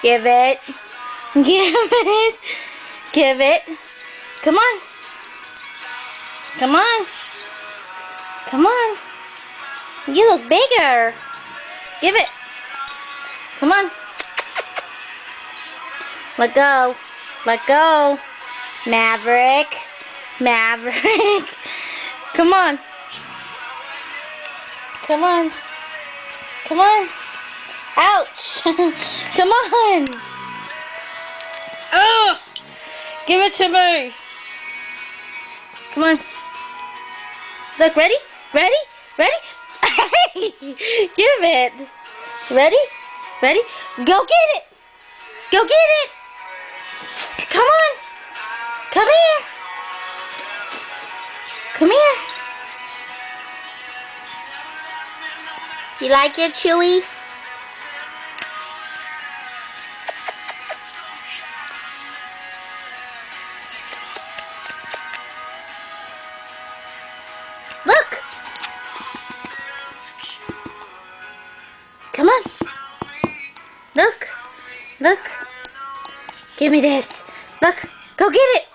Give it. Give it. Give it. Come on. Come on. Come on. You look bigger. Give it. Come on. Let go. Let go. Maverick. Maverick. Come on. Come on. Come on. Ouch. Come on. Oh. Give it to me. Come on. Look, ready? Ready? Ready? Give it. Ready? Ready? Go get it. Go get it. Come on. Come here. Come here. You like your Chewy? Look. Come on. Look. Look. Give me this. Look. Go get it.